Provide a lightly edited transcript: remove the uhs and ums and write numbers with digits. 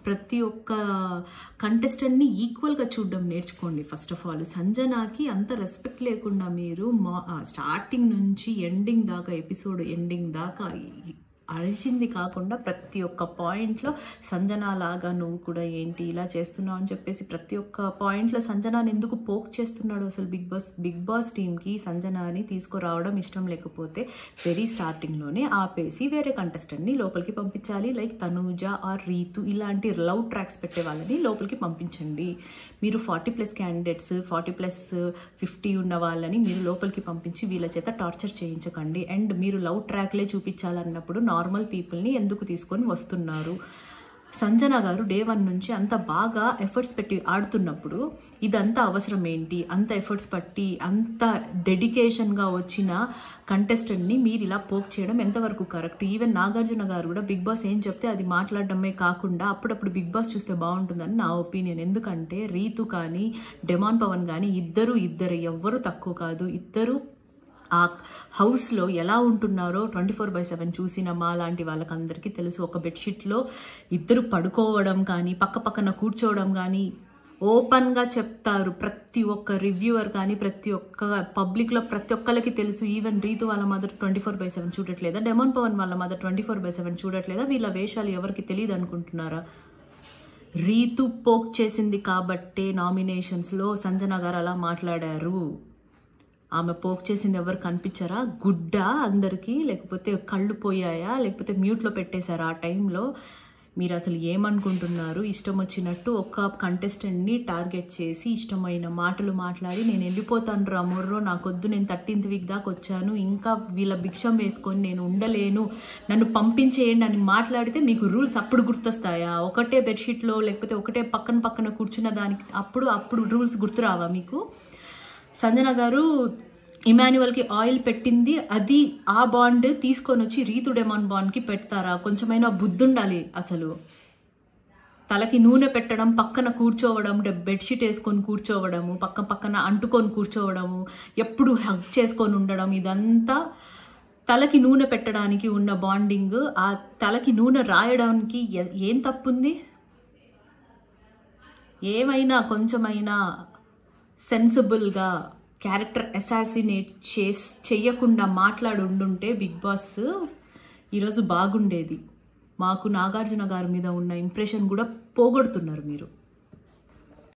ప్రతి ఒక్క కంటెస్టెంట్ని ఈక్వల్గా చూడడం నేర్చుకోండి. ఫస్ట్ ఆఫ్ ఆల్ సంజనాకి అంత రెస్పెక్ట్ లేకుండా మీరు స్టార్టింగ్ నుంచి ఎండింగ్ దాకా, ఎపిసోడ్ ఎండింగ్ దాకా అరిచింది కాకుండా ప్రతి ఒక్క పాయింట్లో సంజన లాగా నువ్వు కూడా ఏంటి ఇలా చేస్తున్నావు అని చెప్పేసి ప్రతి ఒక్క పాయింట్లో సంజనాని ఎందుకు పోక్ చేస్తున్నాడు అసలు బిగ్ బాస్ టీమ్కి సంజనాని తీసుకురావడం ఇష్టం లేకపోతే వెరీ స్టార్టింగ్లోనే ఆపేసి వేరే కంటెస్టెంట్ని లోపలికి పంపించాలి. లైక్ తనూజ ఆర్ రీతు ఇలాంటి లవ్ ట్రాక్స్ పెట్టే వాళ్ళని లోపలికి పంపించండి. మీరు 40+ క్యాండిడేట్స్ 40+50 ఉన్న వాళ్ళని మీరు లోపలికి పంపించి వీళ్ళ చేత టార్చర్ చేయించకండి. అండ్ మీరు లవ్ ట్రాక్లే చూపించాలన్నప్పుడు నార్మల్ పీపుల్ని ఎందుకు తీసుకొని వస్తున్నారు? సంజన గారు డే 1 నుంచి అంత బాగా ఎఫర్ట్స్ పెట్టి ఆడుతున్నప్పుడు ఇదంతా అవసరం ఏంటి? అంత ఎఫర్ట్స్ పట్టి అంత డెడికేషన్గా వచ్చిన కంటెస్టెంట్ని మీరు ఇలా పోక్ చేయడం ఎంతవరకు కరెక్ట్? ఈవెన్ నాగార్జున గారు కూడా బిగ్ బాస్ ఏం చెప్తే అది మాట్లాడడమే కాకుండా అప్పుడప్పుడు బిగ్ బాస్ చూస్తే బాగుంటుందని నా ఒపీనియన్. ఎందుకంటే రీతు కానీ డెమాన్ పవన్ కానీ ఇద్దరు ఎవ్వరు తక్కువ కాదు. ఇద్దరు ఆ హౌస్లో ఎలా ఉంటున్నారో 24/7 చూసిన మా లాంటి వాళ్ళకందరికీ తెలుసు. ఒక బెడ్షీట్లో ఇద్దరు పడుకోవడం కానీ పక్కన కూర్చోవడం కానీ ఓపెన్గా చెప్తారు. ప్రతి ఒక్క రివ్యూవర్ కానీ ప్రతి ఒక్క పబ్లిక్లో ప్రతి ఒక్కరికి తెలుసు. ఈవెన్ రీతు వాళ్ళ మదర్ 24/7 చూడట్లేదా? డెమాన్ పవన్ వాళ్ళ మదర్ 24/7 చూడట్లేదా? వీళ్ళ వేషాలు ఎవరికి తెలియదు అనుకుంటున్నారా? రీతు పోక్ చేసింది కాబట్టే నామినేషన్స్లో సంజన గారు అలా మాట్లాడారు. ఆమె పోక్ చేసింది ఎవరు కనిపించారా? గుడ్డ అందరికీ, లేకపోతే కళ్ళు పోయాయా, లేకపోతే మ్యూట్లో పెట్టేశారా? ఆ టైంలో మీరు అసలు ఏమనుకుంటున్నారు? ఇష్టం వచ్చినట్టు ఒక కంటెస్టెంట్ని టార్గెట్ చేసి ఇష్టమైన మాటలు మాట్లాడి నేను వెళ్ళిపోతాను రా మొర్రో, నాకొద్దు, నేను 13th వీక్ దాకా వచ్చాను, ఇంకా వీళ్ళ భిక్షం వేసుకొని నేను ఉండలేను, నన్ను పంపించేయండి అని మాట్లాడితే మీకు రూల్స్ అప్పుడు గుర్తొస్తాయా? ఒకటే బెడ్షీట్లో లేకపోతే ఒకటే పక్కన కూర్చున్న దానికి అప్పుడు రూల్స్ గుర్తురావా మీకు? సంజన గారు ఇమాన్యువల్కి ఆయిల్ పెట్టింది, అది ఆ బాండ్ తీసుకొని వచ్చి రీతు డెమాన్ బాండ్కి పెడతారా? కొంచెమైనా బుద్ధి ఉండాలి. అసలు తలకి నూనె పెట్టడం, పక్కన కూర్చోవడం, బెడ్షీట్ వేసుకొని కూర్చోవడము, పక్కన అంటుకొని కూర్చోవడము, ఎప్పుడు హగ్ చేసుకొని ఉండడం, ఇదంతా తలకి నూనె పెట్టడానికి ఉన్న బాండింగ్. ఆ తలకి నూనె రాయడానికి ఏం తప్పుంది? ఏమైనా కొంచెమైనా సెన్సిబుల్గా క్యారెక్టర్ అసాసినేట్ చెయ్యకుండా మాట్లాడి ఉండుంటే బిగ్ బాస్ ఈరోజు బాగుండేది. మాకు నాగార్జున గారి మీద ఉన్న ఇంప్రెషన్ కూడా పోగొడుతున్నారు మీరు.